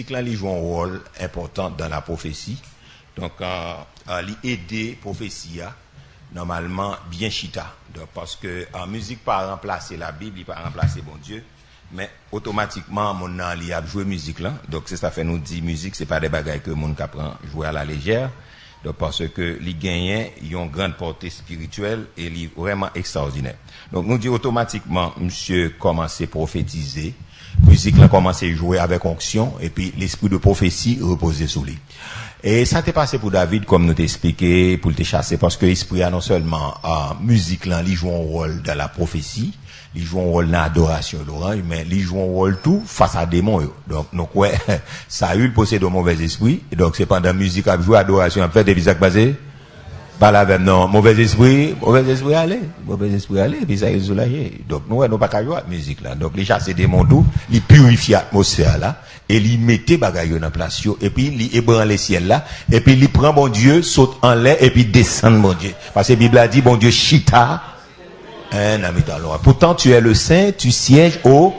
musique là, il joue un rôle important dans la prophétie. Donc, il aide prophétie normalement bien chita. Donc, parce que en musique pas remplacer la Bible, il pas remplacer bon Dieu, mais automatiquement mon nan il a joué musique là. Donc c'est ça fait nous dit musique c'est pas des bagages que mon apprend jouer à la légère. Donc parce que les gagnants ils ont une grande portée spirituelle et ils vraiment extraordinaire. Donc nous dit automatiquement monsieur commencer à prophétiser, musique là commencer à jouer avec onction et puis l'esprit de prophétie reposer sur lui. Et ça t'est passé pour David, comme nous t'expliqué, pour te chasser, parce que l'esprit a non seulement, musique là, il joue un rôle dans la prophétie, il joue un rôle dans l'adoration d'orange, mais il joue un rôle tout face à démons. Donc, ouais, Saül possède un mauvais esprit, et donc c'est pendant musique à jouer adoration, en fait, des visages basés, pas la même, non, mauvais esprit, allez, et puis ça est soulagé. Donc, nous, pas qu'à jouer à musique là. Donc, les chasser démons tout, ils purifient l'atmosphère là, et il mettait bagaille dans place et puis il ébranle les ciels là et puis il prend bon Dieu saute en l'air et puis descend bon Dieu parce que la Bible a dit bon Dieu chita un ami dans l'eau. Pourtant tu es le saint tu sièges au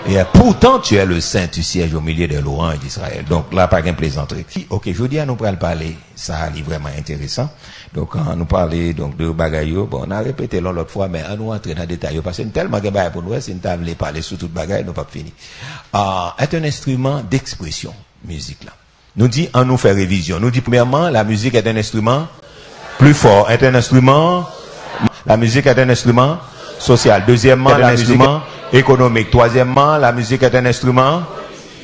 et pourtant tu es le saint tu sièges au milieu des louanges d'Israël. Donc là pas qu'un plaisanterie. OK, je dis à nous pour parler ça est vraiment intéressant. Donc on nous parler donc de bagaille bon on a répété l'autre fois mais on nous entrer dans détail parce que tellement de bagaille pour nous si on voulait parler sur toute bagaille nous pas fini. Est un instrument d'expression musique là. Nous dit on nous fait révision. Nous dit premièrement la musique est un instrument plus fort, est un instrument la musique est un instrument social. Deuxièmement la instrument économique. Troisièmement la musique est un instrument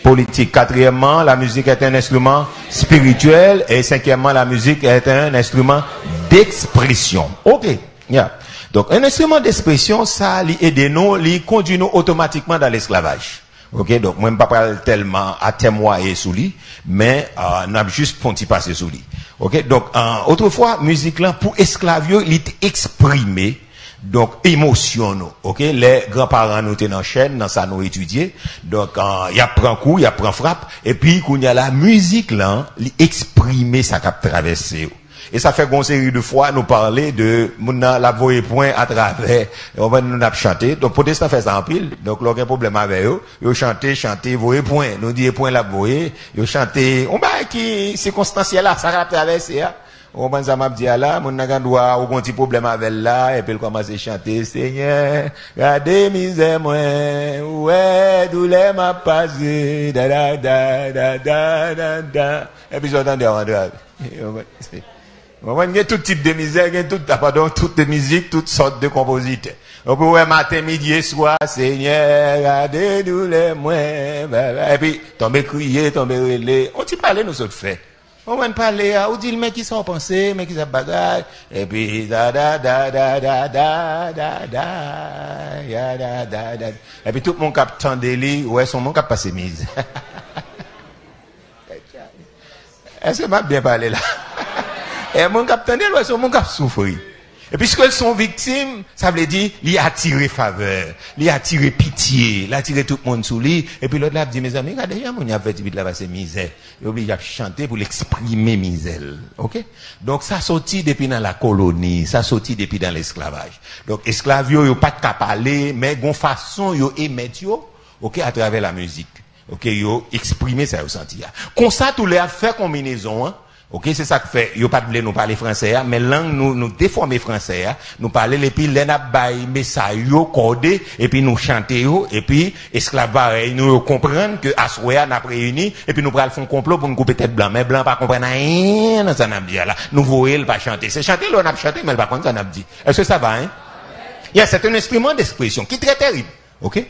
politique. Quatrièmement, la musique est un instrument spirituel. Et cinquièmement, la musique est un instrument d'expression. OK. Yeah. Donc, un instrument d'expression, ça, lui aide nous, lui conduit nous automatiquement dans l'esclavage. OK. Donc, moi, je ne pas parler tellement à témoigner sous lui, mais, on a juste pour passer sous lui. OK. Donc, autrefois, musique là, pour esclavio, il est exprimé. Donc, émotion, nous. OK? Les grands-parents nous étaient dans chaîne, dans ça nous étudier. Donc, il y a prend coup, il y a prend frappe. Et puis, quand il y a la musique, là, exprimer ça qu'a traversé. Et ça fait une série de fois, nous parler de, la voix et point à travers, on va nous chanter. Donc, protestant fait ça en pile. Donc, il y a aucun problème avec eux. Ils chantent, voix et point. Nous dit point la voix. Ils chantent, on va qui, circonstanciel là, ça a traversé, hein. On pense à m'a dit là, mon n'a doit ou un petit problème avec là et puis il commence à chanter Seigneur, regardez misère moi, ouais, douleur m'a passé, da da da da da da da. Et puis j'entendais on va il y a tout type de misère, il y a toutes les musiques, toutes sortes de compositeurs. Donc ouais matin, midi et soir, Seigneur, regardez douleur moi, et puis tomber crier, tomber relais, on t'y parlait nous autres fait. On va parler, on dit le mec qui sont pensés, mec qui sont bagaille, et puis da da da da da da da da ya da da da, et puis tout le monde cap tendeli, ouais son monde cap passé mise. Est-ce que m'a bien parlé là? Et mon cap tendeli, ouais son monde cap souffrir. Et puisque elles sont victimes, ça veut dire, lui attirer faveur, lui attirer pitié, l'attirer tout le monde sous lui. Et puis l'autre là dit, mes amis, regardez, mon y a fait vite là, c'est misère. Il est obligé de chanter pour l'exprimer misère. OK? Donc, ça sortit depuis dans la colonie, ça sortit depuis dans l'esclavage. Donc, esclaves, yo pas de cap parler, mais gon façon, yo émettre yo, OK, à travers la musique. OK, yo exprimer ça, yo senti. Comme ça, tous les affaires combinaison, hein. OK, c'est ça que fait, yo pas de nous parler français, mais langue nous déformer français, nous parler, et puis, les n'a bail, message, yo, codé, et puis nous chanter, yo, et puis, esclaves, nous comprendre que, assoya, n'a réuni, et puis nous pral font complot pour nous couper tête blanc, mais blanc pas comprendre rien, dans ça n'a dit, là. Nous voyons, pas chanter. C'est chanter, là, on a chanté, mais pas contre, ça n'a dit. Est-ce que ça va, hein? C'est un instrument d'expression qui est très terrible. OK?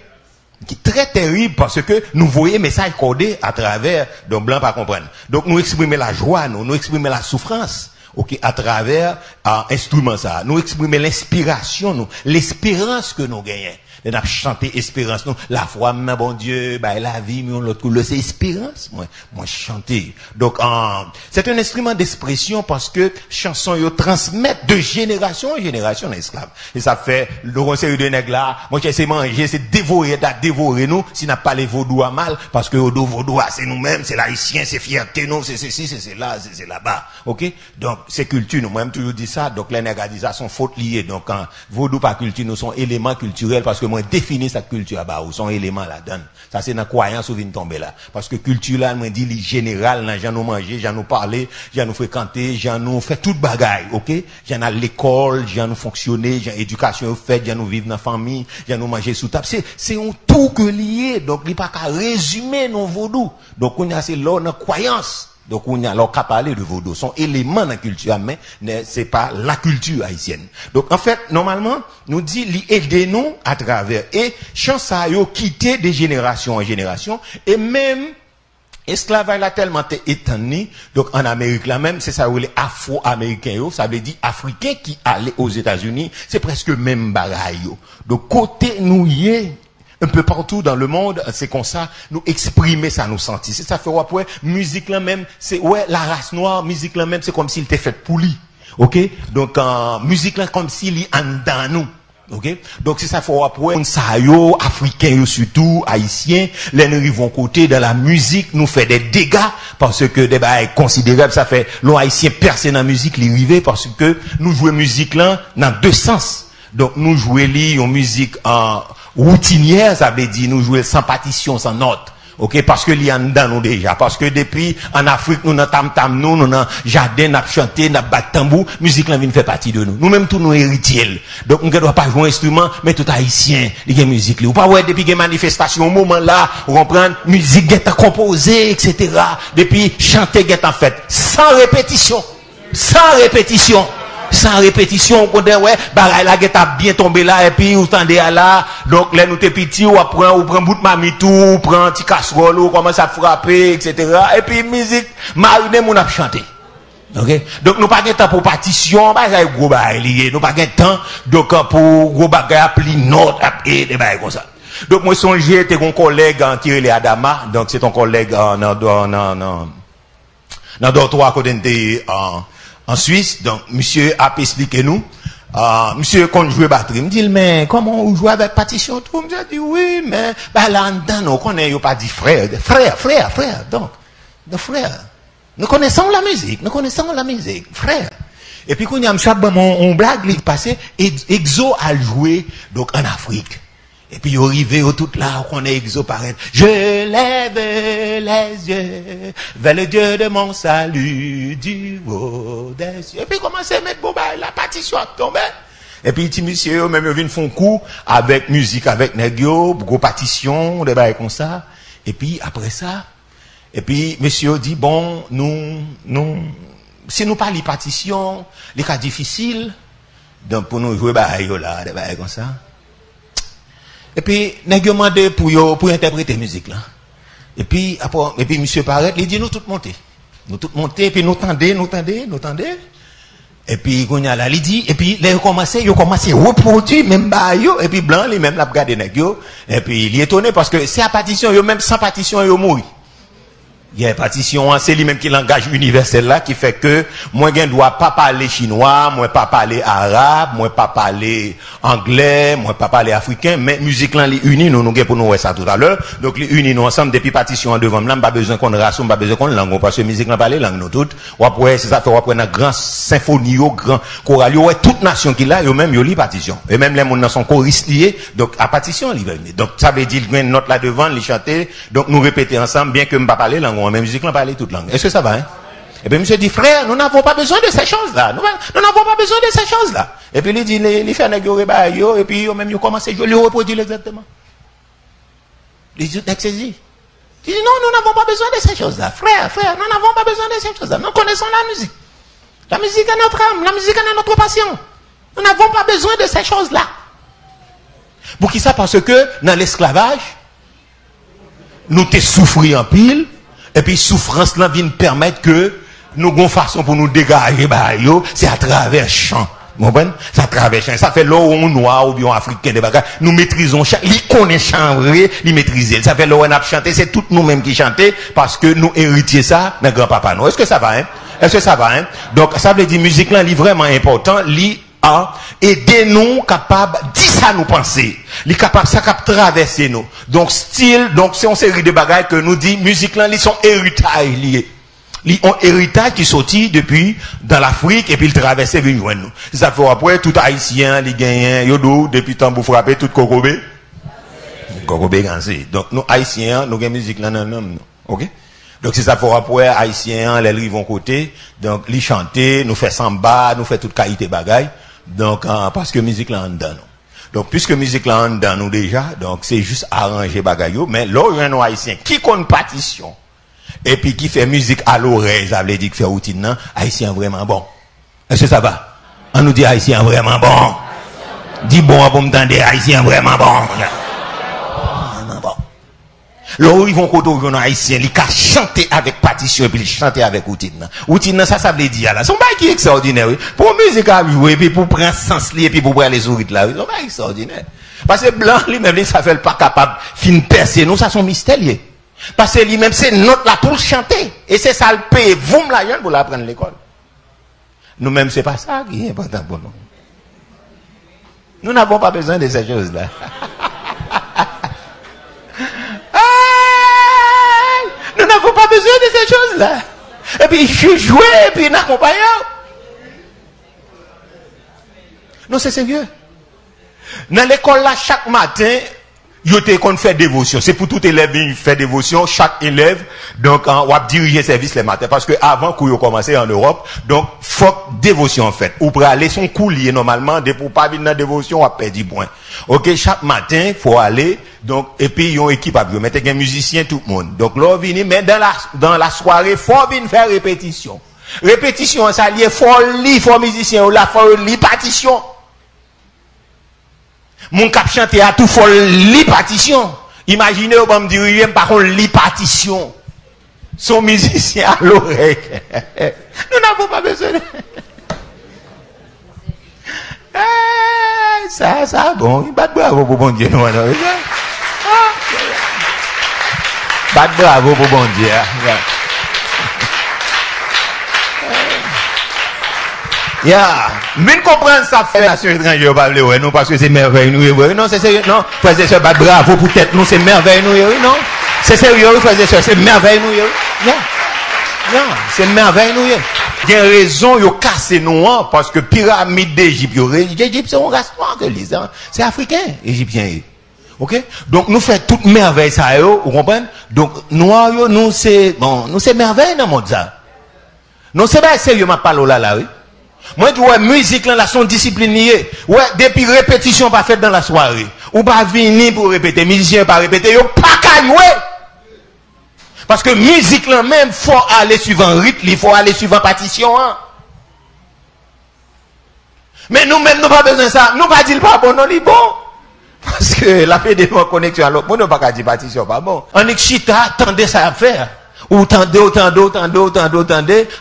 Qui est très terrible parce que nous voyons message codé à travers, donc blanc pas comprendre. Donc nous exprimer la joie, nous exprimer la souffrance, OK, à travers instrument ça. Nous exprimer l'inspiration, nous, l'espérance que nous gagnons. Nous avons chanté espérance, nous, la foi, mais bon Dieu, bah, la vie, mais l'autre couleur, c'est espérance, moi, chanter. Donc, c'est un instrument d'expression parce que chansons, yo transmettent de génération en génération l'esclave. Et ça fait, le série de nègres là, moi, c'est manger, c'est dévorer nous, si n'a pas les vaudou à mal, parce que vaudou, c'est nous-mêmes, c'est l'haïtien, c'est fierté, nous, c'est ceci, c'est là, c'est là-bas. OK? Donc, c'est culture, nous, moi, toujours dit ça, donc les nègres disent ça, sont fautes liées. Donc, vaudou pas culture, nous, sont éléments culturels, parce que moi définir sa culture bah ou son élément là-dedans. Ça c'est dans croyance ou vient tomber là parce que culture là moi dit li général dans gens nous manger, gens nous parler, gens nous fréquenter, gens nous fait toute bagaille, OK? Gens à l'école, gens nous fonctionner, gens éducation fait, gens nous vivre dans famille, gens nous manger sous table. C'est un tout que lié donc il pas qu'à résumer nos vaudou. Donc on a c'est là dans croyance. Donc on a alors qu'à parler de vaudou, son élément dans la culture mais c'est pas la culture haïtienne. Donc en fait normalement nous dit li aider nous à travers et chance ça yo quitter de génération en génération et même esclavage là tellement étendu donc en Amérique là même c'est ça où les afro-américains ça veut dire africains qui allaient aux États-Unis c'est presque même bagaille yo. Donc côté nous y un peu partout dans le monde, c'est comme ça, nous exprimer ça, nous sentir. C'est ça fait après, musique là même, c'est, ouais, la race noire, musique là même, c'est comme s'il était fait pour lui. OK? Donc, musique là, comme s'il est en dedans nous. OK? Donc, c'est ça fait après, on ça yo, africains surtout, haïtiens, les nous vont côté dans la musique, nous fait des dégâts, parce que des bails considérables, ça fait, l'on haïtien percé dans la musique, les rivé, parce que nous jouons musique là, dans deux sens. Donc, nous jouons en musique en, routinière, ça veut dire nous jouer sans partition, sans note. OK, parce que il y en dedans nous déjà parce que depuis en Afrique nous dans tam nous dans jardin n'a chanter n'a battre tambour, musique là vient faire partie de nous. Nous même tous nous héritiers. Donc on ne doit pas jouer instrument mais tout haïtien, il y a musique là. Ou pas ouais depuis que manifestation au moment là, on comprend musique est composée etc. Depuis chanter est en fait sans répétition. Sans répétition. Sans répétition, on dit ouais, bagaille là qui a bien tombé là et puis ou tendez à là, donc là nous t'es petit ou prend bout de mamitou, ou prend petit casserole ou commence à frapper etc. et puis musique mariner mon a chanter. OK? Donc nous pas de temps pour partition, bagaille gros bagaille lié, nous pas de temps donc pour gros bagaille appeler note et des bagaille comme ça. Donc moi songer t'es un collègue en tiré les Adama, donc c'est ton collègue dans dortoir côté en Suisse, donc, monsieur a expliqué nous, monsieur, quand jouait batterie, me dit, mais, comment on joue avec partition, tout? Je dit, oui, mais, bah, là, dedans, on n'a pas dit frère, donc, nos frères. Nous connaissons la musique, frère. Et puis, quand il y a on blague, il passé, Exo a joué, donc, en Afrique. Et puis, arrivé au tout là, on est exo paraître. Je lève les yeux vers le Dieu de mon salut, du haut des cieux. Et puis, commencer à mettre la partition à tomber. Et puis, petit monsieur, même, il vient faire un coup avec musique, avec Negio, gros partition, des bails comme ça. Et puis, après ça, et puis, monsieur dit, bon, si nous parlons de partition, les cas difficiles, donc, pour nous jouer, là, des bails comme ça. Et puis, nous avons demandé pour interpréter la musique là. Et puis, monsieur Parette, il dit, nous tous monter. Et puis nous tendez. Et puis, il dit, et puis, il a commencé à reproduire, même et puis blanc, lui même l'a regardé nègre. Et puis, il est étonné parce que c'est à partition, même sans partition, il mourit. Il y a une partition, c'est lui-même qui langage universel là, qui fait que, moi, je ne dois pas parler chinois, moi, pas parler arabe, moi, pas parler anglais, moi, pas parler africain, mais musique là, les unis, nous, pour nous, ça tout à l'heure. Donc, les unis, nous, ensemble, depuis partition en devant, là, pas besoin qu'on race, pas besoin qu'on langue, parce que musique là, parler langue, nous toutes. Ou après, c'est ça, fait, après, une grande symphonie, grand choral, ouais, toute nation qui là, yo même, yo li partition. Et même les gens sont choristes liés, donc, à partition, ils veulent. Donc, ça veut dire, une note là devant, les chanter, donc, nous répéter ensemble, bien que me pas parler langue. Même musique, on parle toute langue. Est-ce que ça va, hein? Et puis, monsieur dit, frère, nous n'avons pas besoin de ces choses-là. Nous n'avons pas besoin de ces choses-là. Et puis, il dit, il fait un négociation, et puis, même, il commence à le reproduire exactement. Il dit, saisi. Il dit, non, nous n'avons pas besoin de ces choses-là. Frère, nous n'avons pas besoin de ces choses-là. Nous connaissons la musique. La musique est notre âme, la musique est notre passion. Nous n'avons pas besoin de ces choses-là. Pour qui ça? Parce que, dans l'esclavage, nous t'es souffri en pile, et puis souffrance là vient permettre que nous avons façon pour nous dégager, c'est à travers chant. Vous comprenez? C'est à travers chant. Ça fait là où on noir ou bien africain, nous maîtrisons chant. Ils connaissent chant vrai, ils maîtrisent. Ça fait là où on a chanté, c'est tout nous-mêmes qui chantons, parce que nous héritions ça, dans grand-papa. Est-ce que ça va, hein? Est-ce que ça va, hein? Donc, ça veut dire, musique là, est vraiment important, aider-nous capables, dis ça nous penser. Les capables, ça cap traverser nous. Donc, c'est une série de bagages que nous dit, musique là, ils sont héritage liés. Ils ont héritage qui sorti depuis, dans l'Afrique, et puis ils traversent, ils viennent nous. Ça fait après, tout haïtien, les gagnants, yodo, depuis tambour frappé, tout kokobé. Donc, nous, Haïtiens, nous avons musique là, non, ok? Donc, c'est ça pour après, Haïtiens, les rivons côté, donc, les chanter, nous fait samba, nous fait toute qualité bagaille. Donc, parce que musique là, en dedans, nous. Donc, puisque musique là, en dedans, nous déjà, donc, c'est juste arranger bagaille, mais là, il y a un Haïtien qui compte partition, et puis qui fait musique à l'oreille, ça veut dire que fait routine, non? Haïtien vraiment bon. Est-ce que ça va? On nous dit Haïtien vraiment bon. Dis bon, pour me tendre, Haïtien vraiment bon. Vraiment bon. Là où ils vont côté aux Haïtiens, ils can chanter avec partition et puis ils chanter avec routine. Routine, ça veut dire là. C'est un bail qui est extraordinaire. Pour musique à jouer, et puis pour prendre sens lié, et puis pour prendre les sourites là. C'est un bail extraordinaire. Parce que blanc, lui-même, ça fait pas capable fin percer. Nous, ça sont mystérieux. Parce que lui-même, c'est notre là pour chanter. Et c'est ça le paye, vous me la pour l'apprendre à l'école. Nous-mêmes, c'est pas ça qui est important pour nous. Nous n'avons pas besoin de ces choses-là. Nous n'avons pas besoin de ces choses-là. Et puis, je suis joué, et puis, n'accompagne. Non, c'est sérieux. Dans l'école, là, chaque matin, qu'on fait dévotion. C'est pour tout élève qui fait dévotion. Chaque élève, donc, on va diriger service les matins. Parce que avant qu'on commence en Europe, donc, faut dévotion, en fait. Ou pour aller son coulier, normalement, pour pas venir dans la dévotion, on va perdre 10 points. Ok, chaque matin, faut aller, donc, et puis, ils ont équipe à mettre un musicien, tout le monde. Donc, là, on vient, mais dans la soirée, faut venir faire répétition. Répétition, ça lié, faut lire, faut musicien, ou là, faut lire partition. Mon cap chanté à tout faut li partition. Imaginez au me dire par contre li partition. Son musicien à l'oreille. Nous n'avons pas besoin de ça bon, il bat bravo pour bon Dieu nous. Bat bravo pour bon Dieu. Mais comprendre ça fait nation étrangère parler ouais non parce que c'est merveille nous non c'est sérieux non frères et sœurs bravo pour tête nous c'est merveille nous non c'est sérieux frères et sœurs c'est merveille nous non c'est merveille nous il y a raison yo casser nous parce que pyramide d'Égypte l'Égypte c'est un race noir que les c'est africain égyptien OK donc nous fait toute merveille ça vous comprenez donc noir nous c'est bon nous c'est merveille dans monde ça non c'est pas sérieux m'a parler là oui. Moi, je dis, ouais, musique, là, sont disciplinés. Ouais, depuis répétition pas faite dans la soirée. Ou pas venir pour répéter. Musicien pas répéter. Yo pas qu'à jouer. Parce que musique, là, même, faut aller suivant rythme, il faut aller suivant partition, hein. Mais nous-mêmes, nous pas besoin de ça. Nous pas dire pas bon, non, il bon. Parce que la paix de nos connexions à l'autre, nous pas dire partition pas bon. On est chita, attendez ça à faire. Ou tendez,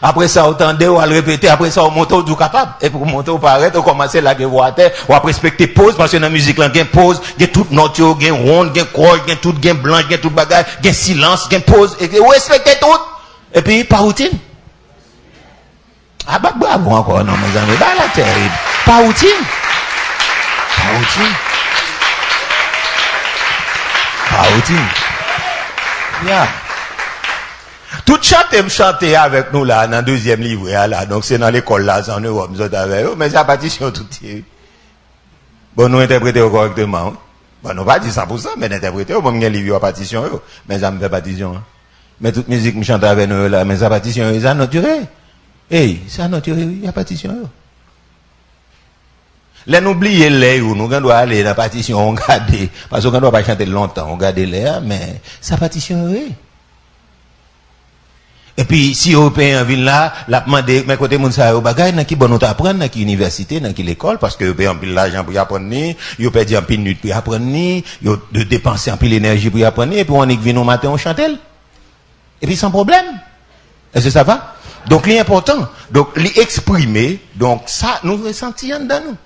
après ça, ou tendez, ou à le répéter, après ça, on monte ou capable. Et pour monter ou paraître, on commence là, que vous à terre, ou à respecter pause, parce que dans la musique, là, il y a pause, il y a toute note, il y a ronde, il y a chord, il y a tout, il y a blanc, il y a tout bagage, il y a silence, il y a pause, et vous respectez tout. Et puis, par routine. Ah, bah, bravo encore, non, mes amis, bah, là, terrible. Par routine. Par routine. Par routine. Yeah. Tout chanter avec nous là, dans le deuxième livre là, donc c'est dans l'école là, c'est en Europe, nous autres avec eux, mais c'est la partition tout est. Bon, nous interprétons correctement. Bon, nous pas dit 100%, mais interpréter, bon, il y a un livre à partition, mais ça me fait partition. Mais toute musique me chante avec nous là, mais ça partition, ça naturel. Hey, ça naturel, il y a partition. Là, n'oubliez les où nous doit aller dans la partition, on garde, parce qu'on ne doit pas chanter longtemps, on garde les, mais ça partition, oui. Et puis, si Européen vient là, la demandé, mais côté moun sa yo bagay, nan ki bon nous apprendre, nan ki université, nan ki l'école, parce que Européen pile l'argent pour y apprendre ni, yo perdu un pile nuit pour y apprendre ni, yo de dépenser un pile énergie pour y apprendre ni, et puis on est venu au matin, on chantel. Et puis sans problème. Est-ce que ça va? Donc, l'important. Donc, l'exprimer, donc ça, nous ressentons dans nous.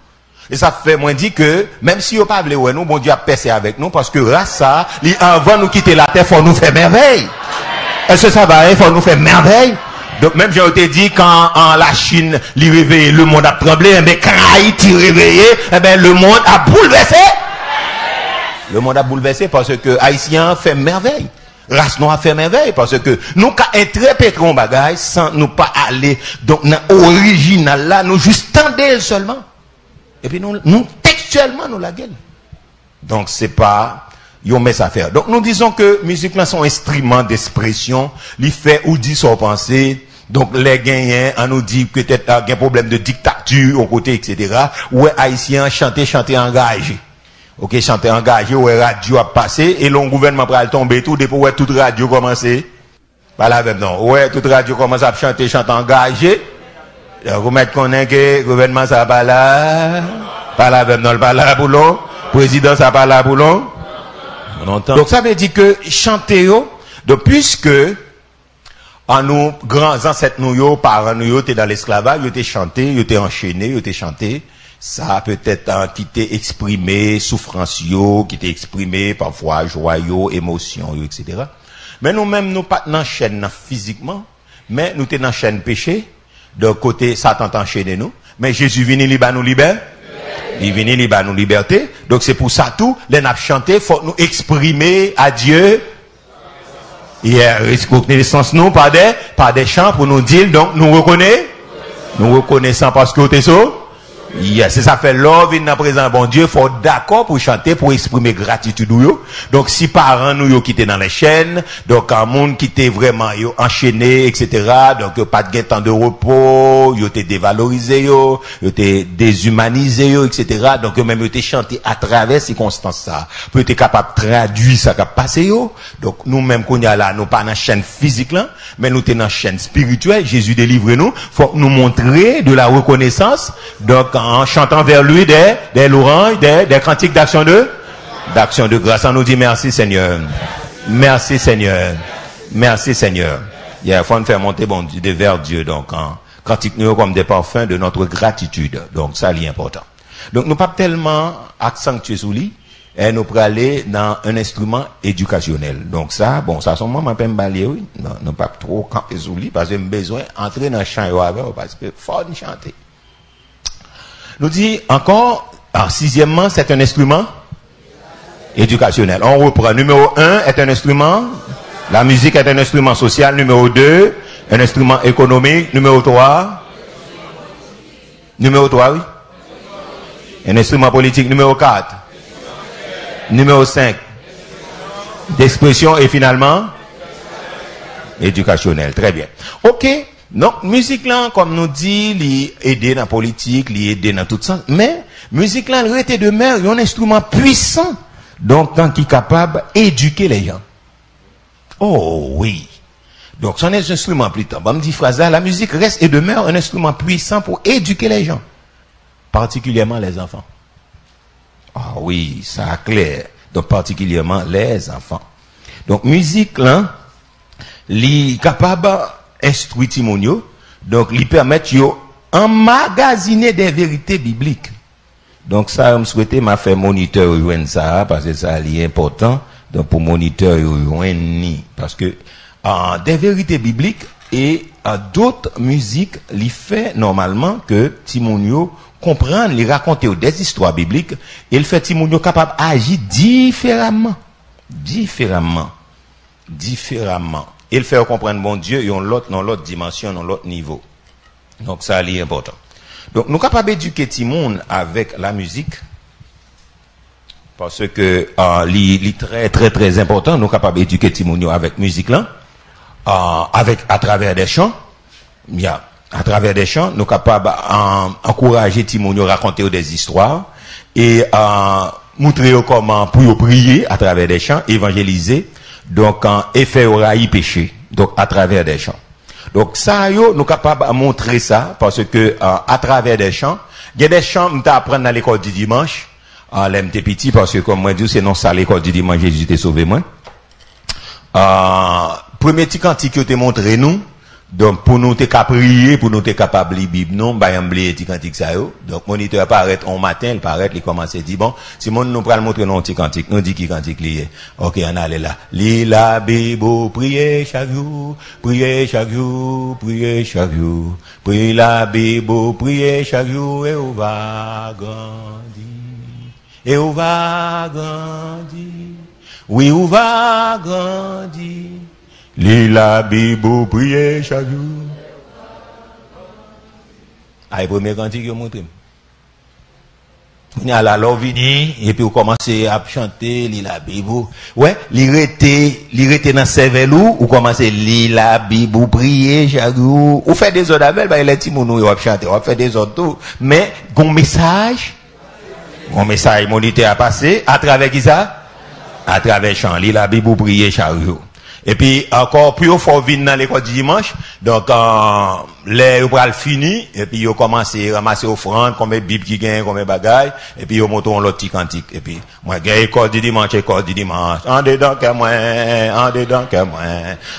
Et ça fait moins dit que, même si yo pas vle ouais nous, bon Dieu a percé avec nous, parce que race ça, avant nous quitter la terre, faut nous faire merveille. Est-ce que ça va? Il faut nous faire merveille. Donc même j'ai été dit quand la Chine l'y réveillé, le monde a tremblé, mais quand Haïti réveillé, eh ben le monde a bouleversé. Le monde a bouleversé parce que Haïtien fait merveille. Race noire fait merveille parce que nous interprétons bagage sans nous pas aller donc dans original là, nous juste tendez seulement. Et puis nous textuellement nous la gueule. Donc c'est pas Ils met ça faire. Donc nous disons que musique là sont instruments d'expression, li fait ou dit son pensée. Donc les gagnants, on nous dit peut-être un problème de dictature au côté etc. Ouais haïtien chanter engagé. OK, chanter engagé ouais radio a passé et le gouvernement pral tomber tout depuis ouais toute radio commencer. Pas la même non. Ouais toute radio commence à chanter engagé. Vous mettez connaît que le gouvernement ça pas là. Pas la même non, pas là pour l'on. Président ça pas là pour l'on. Donc ça veut dire que chanter donc puisque en nous grands ancêtres nous parents nous étaient dans l'esclavage, ils étaient chantés, ils étaient enchaînés, ils étaient chantés, ça peut-être qui était exprimé souffrance qui était exprimé parfois joie émotion etc. Mais nous-mêmes nous pas dans chaîne physiquement, mais nous étions dans chaîne péché. De côté Satan enchaîné nous, mais Jésus vient il nous libère. Il vient il nous liberté. Donc c'est pour ça tout, les n'a chanté, faut nous exprimer à Dieu. Reconnaissance nous par des chants pour nous dire donc nous reconnaissons parce que t'es so. Yes, c'est ça fait love in la présence bon Dieu, faut d'accord pour chanter pour exprimer gratitude yo. Donc si parents nous yo qui étaient dans les chaînes, donc un monde qui était vraiment yo enchaîné etc. Donc pas de temps de repos, yo était dévalorisé yo était déshumanisé etc. Donc même yo était chanté à travers ces circonstances ça. Pour être capable de traduire ça qui a passé yo. Donc nous même qu'on y a là, nous pas dans chaîne physique là, mais nous t'es dans chaîne spirituelle. Jésus délivre nous, faut nous montrer de la reconnaissance. Donc en chantant vers lui des louanges, des cantiques d'action de grâce. On nous dit merci Seigneur. Merci Seigneur. Merci Seigneur. Il faut nous faire monter bon Dieu vers Dieu. Donc, cantique nous comme des parfums de notre gratitude. Donc, ça, c'est important. Donc, nous pas tellement accentuer sur lui, et nous pour aller dans un instrument éducationnel. Donc, ça, bon, ça, son moment, peut me balayer, oui. Non, nous pas trop camper sur lui, parce que j'ai besoin d'entrer dans le chant, parce que faut nous chanter. Nous dit encore, sixièmement, c'est un instrument éducationnel. On reprend. Numéro 1 est un instrument, la musique est un instrument social. Numéro 2, un instrument économique. Numéro 3, oui. Un instrument politique. Numéro 4, numéro 5, d'expression et finalement, éducationnel. Très bien. OK. Donc, musique là, comme nous dit, li aider dans la politique, li aider dans tout ça. Mais, musique là, elle était de mer, un instrument puissant. Donc, qui est capable d'éduquer les gens. Oh, oui. Donc, son instrument plus tard. Bon, me dit phrase là, la musique reste et demeure un instrument puissant pour éduquer les gens. Particulièrement les enfants. Ah oui, ça clair. Donc, particulièrement les enfants. Donc, musique là, li capable instruit timonio, donc lui permettre yo emmagasiner des vérités bibliques. Donc ça me souhaiter m'a fait moniteur joindre ça parce que ça est important donc pour moniteur joindre parce que des vérités bibliques et d'autres musiques lui fait normalement que timonio comprendre les raconter des histoires bibliques et le fait timonio capable agir différemment. Il fait comprendre bon Dieu dans l'autre dimension, dans l'autre niveau. Donc ça est important. Donc nous sommes capables d'éduquer tout le monde avec la musique parce que c'est très important. Nous sommes capables d'éduquer tout le monde avec musique là, à travers des chants. À travers des chants, nous sommes capables d'encourager tout le monde à raconter des histoires et montrer comment pour prier à travers des chants, évangéliser. Donc, effet raï péché. Donc, à travers des chants. Donc, ça, nous capables de montrer ça, parce que, à travers des chants, il y a des chants, que apprendre dans l'école du dimanche, l'MT petit, parce que, comme moi, je dis, c'est non ça, l'école du dimanche, Jésus t'a sauvé, moi. Premier petit cantique que t'ai montré nous, donc, pour nous t'es capable prier, pour nous t'es capable lire Bible, non, bah, oublier petit cantique ça, yo. Donc, moniteur apparaît en matin, il paraît, il commence à dire, bon, si mon nous pral montrer non petit cantique, nous dit qui cantique lié. OK, on allait là. Lis la Bible, priez chaque jour, priez chaque jour, priez chaque jour. Priez la Bible, priez chaque jour, et on va grandir. Et on va grandir. Oui, on va grandir. Lis la Bible, priez chaque jour. Ah, le premier cantique, il montre. Il y a la vini, et puis vous commencez à chanter, lire la Bible. Ouais, l'irrité dans cerveau, ou commencez à lire la Bible, prier, chaque jour. Ou fait des autres avec, bah, les petits mounous, ils vont chanter, on fait des autres tout. Mais, bon message, monité à passer, à travers qui ça? À travers chant, lire la Bible, prier, chaque jour. Et puis, encore plus au fort venir dans l'école du dimanche. Donc, les vous fini, et puis, vous commencez à ramasser offrandes, comme Bible qui gagne, comme bagaille, et puis, vous montez l'autre petit cantique. Et puis, moi, j'ai école du dimanche. En dedans que moi, en dedans que moi,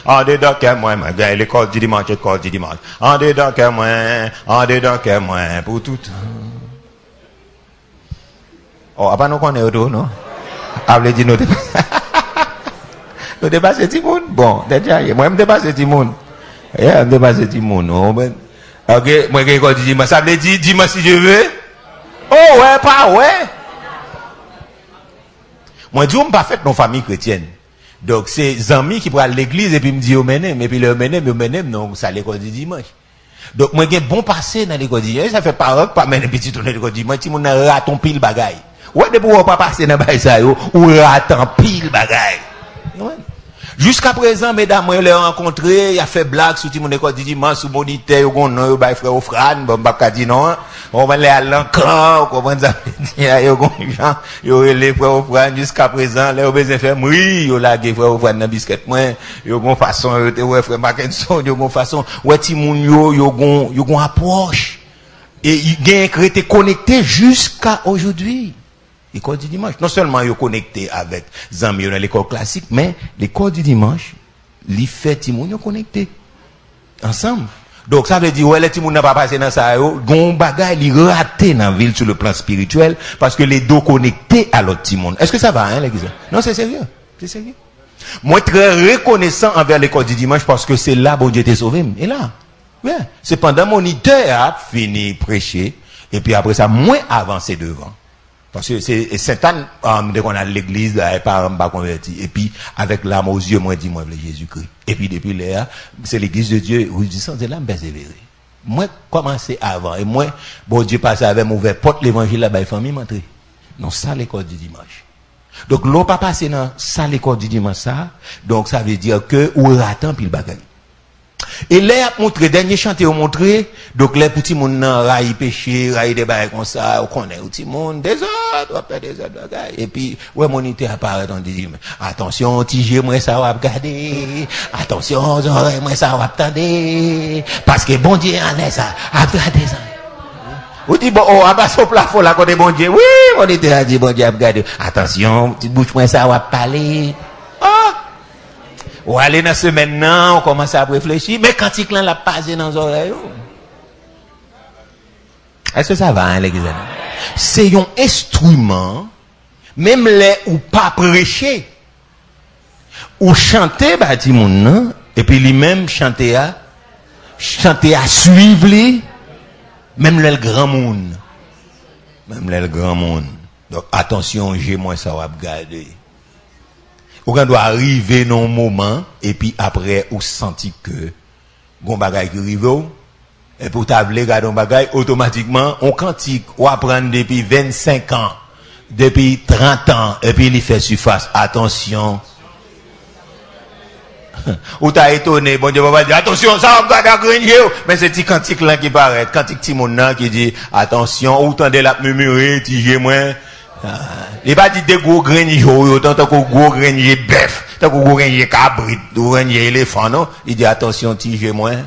en dedans que moi, j'ai l'école du dimanche. En dedans que moi, pour tout. Oh, après, nous connaissons autour, non? Après, dit nous, nous dépassons tout le monde. Bon, déjà, moi, je me dépasse tout le monde. Je me dépasse tout le monde. Ok, moi, je dis, ça veut dire, dis-moi si je veux. Oh, ouais, pas, ouais. Moi, je ne dis pas fait dans famille chrétienne. Donc, c'est des amis qui prennent à l'église et puis me disent, oh, menem, et puis le menem, non, ça l'école du dimanche. Donc, moi, j'ai bon passé dans l'école du dimanche. Ça fait pas mener petit tour dans l'école du dimanche. Si mon raton pile bagaille. Ouais, de pouvoir pas passer dans ça, ou raton pile bagaille. Ouais. Jusqu'à présent, mesdames, moi, je l'ai rencontré, il a fait blague sur tout mon école du dimanche, sur moniteur, il a frère au frère, bon, bah, dit non, on va aller à l'encan, on va il a les frères au frère, jusqu'à présent, les besoin faire oui, il a lagué frère au frère dans biscuit, moi, il a une façon, ouais, frère Mackinson, il a une façon, ouais, Timoun, il a une approche, et il a été connecté jusqu'à aujourd'hui. L'école du dimanche. Non seulement ils sont connectés avec Zami dans l'école classique, mais l'école du dimanche, les fait Timoun sont connectés. Ensemble. Donc ça veut dire, ouais, les Timoun n'a pas passé dans ça, gon bagay, ils raté dans la ville sur le plan spirituel, parce que les deux connectés à l'autre Timoun. Est-ce que ça va, hein, l'église? Non, c'est sérieux. C'est sérieux. Moi, très reconnaissant envers l'école du dimanche, parce que c'est là, bon Dieu t'est sauvé. Et là. Ouais. C'est pendant mon idée a fini prêcher, et puis après ça, moins avancé devant. Parce que c'est Satan, dès qu'on a l'église, là, par pas converti. Et puis, avec l'âme aux yeux, moi, dis-moi, Jésus-Christ. Et puis, depuis là, c'est l'église de Dieu, où je dis, c'est là, persévérer. Moi, commencer avant. Et moi, bon Dieu passe avec m'ouvert porte l'évangile là-bas, il faut m'y montrer. Non, ça, l'école du dimanche. Donc, l'on pas passer dans ça, l'école du dimanche, ça. Donc, ça veut dire que, ou attend, puis le bagage. Et là, montré, dernier chantier, montré, donc les petits moun nan raï péché, raï des bails comme ça, on connaît, petit monde, des autres, on fait des autres bagages. Et puis, ouais, mon idée apparaît, on dit, attention, tigé, moi, ça va regarder, attention, oreilles, moi, ça va attendre, parce que bon Dieu, en est ça, regardez ça. Ou dit, bon, oh, abasse au plafond, là, côté bon Dieu, oui, mon idée a dit, bon Dieu, regardez, attention, petite bouche, moi, ça va parler. Ah! Ou aller dans ce maintenant, on commence à réfléchir, mais quand il l'a passé dans les oreilles. Est-ce que ça va, hein, l'église? C'est un instrument, même les ou pas prêcher, ou chanter, bah, ti moun, et puis lui-même chanter à suivre lui, même le grand monde. Même le grand monde. Donc, attention, j'ai moins ça va regarder. On doit arriver dans un moment, et puis après, on senti que, gon bagay qui arrive, et pour tabler, regarder un bagay, automatiquement, on cantique, on apprend depuis 25 ans, depuis 30 ans, et puis il fait surface. Attention. Ou t'as étonné, bon Dieu va dire, attention, ça va regarder à Grenier, mais c'est petit cantique là qui paraît, cantique Timon qui dit, attention, ou t'entendez la murmurer, tigez moins. Il va dire des gros greniers, tant que gros greniers bœuf, tant que gros greniers cabrit, greniers éléphant, non? Il dit attention, tige moins.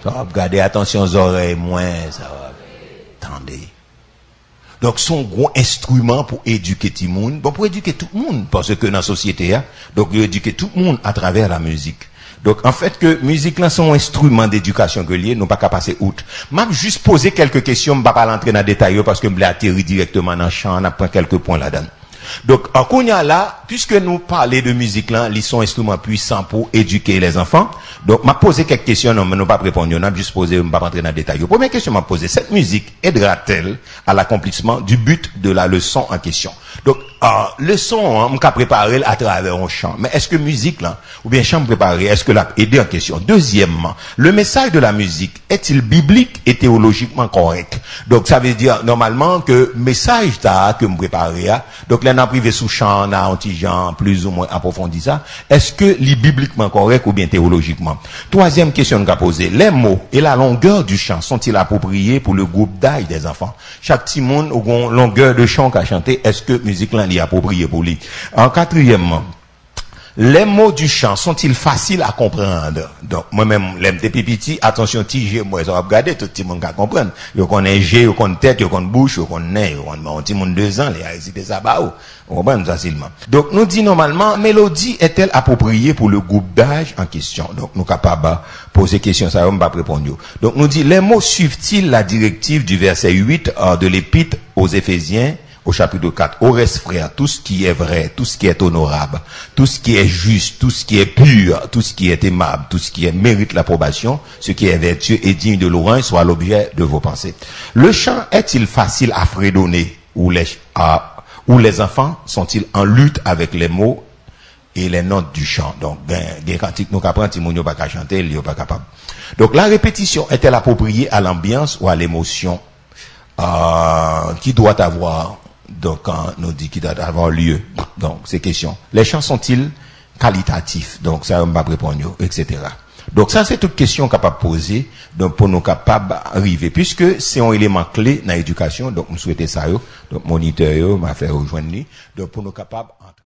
Ça va regarder, attention aux oreilles moins, ça va. Attendez. Donc, son gros instrument pour éduquer tout le monde, bon, pour éduquer tout le monde, parce que dans la société, donc, il éduquer tout le monde à travers la musique. Donc, en fait, que musique là, son instrument d'éducation que lié, nous pas qu'à passer outre. M'a juste poser quelques questions, je vais pas l'entrer dans le détail, parce que je vais atterrir directement dans le champ, on apprend quelques points là-dedans. Donc, en Kounia là, puisque nous parlons de musique là, ils sont instruments puissants pour éduquer les enfants. Donc, m'a posé quelques questions, non, mais nous pas répondre, on a juste posé, on va pas rentrer dans le détail. Première question m'a posé, cette musique aidera-t-elle à l'accomplissement du but de la leçon en question? Donc, le son, on m'a préparé à travers un chant. Mais est-ce que musique, là, ou bien chant préparé, est-ce que l'a aidé en question? Deuxièmement, le message de la musique est-il biblique et théologiquement correct? Donc, ça veut dire, normalement, que message que me préparé, donc là, on a privé sous chant, on a anti-genre, plus ou moins approfondi ça. Est-ce que les bibliquement correct ou bien théologiquement? Troisième question qu'on a posée. Les mots et la longueur du chant sont-ils appropriés pour le groupe d'âge des enfants? Chaque petit monde a une longueur de chant qu'a chanté. Est-ce que musique là est appropriée pour lui? En quatrièmement, les mots du chant sont-ils faciles à comprendre? Donc, moi-même, l'aime des pipiti, attention, tige, moi, ça va regarder, tout le monde va comprendre. Yo connaît G, yo connaît tête, yo connaît bouche, yo connaît, yo connaît, on dit, mon 2 ans, les a récité ça, bah, on comprend facilement. Donc, nous dit normalement, mélodie est-elle appropriée pour le groupe d'âge en question? Donc, nous capables de poser question, ça va pas répondre. Donc, nous dit, les mots suivent-ils la directive du verset 8 de l'épître aux Éphésiens? Au chapitre 4, au reste frère, tout ce qui est vrai, tout ce qui est honorable, tout ce qui est juste, tout ce qui est pur, tout ce qui est aimable, tout ce qui mérite l'approbation, ce qui est vertueux et digne de louange soit l'objet de vos pensées. Le chant est-il facile à fredonner ou les enfants sont-ils en lutte avec les mots et les notes du chant? Donc, des cantiques nous qu'apprend, Timounio pas qu'à chanter, il n'est pas capable. Donc, la répétition est-elle appropriée à l'ambiance ou à l'émotion qui doit avoir? Donc, quand nous dit qu'il doit avoir lieu. Donc, ces questions. Les chants sont-ils qualitatifs? Donc, ça, on va répondre, etc. Donc, ça, c'est toute question capable de poser, donc, pour nous capables d'arriver. Puisque c'est un élément clé dans l'éducation, donc, nous souhaitons ça, donc, moniteur, m'a fait rejoindre, donc, pour nous capables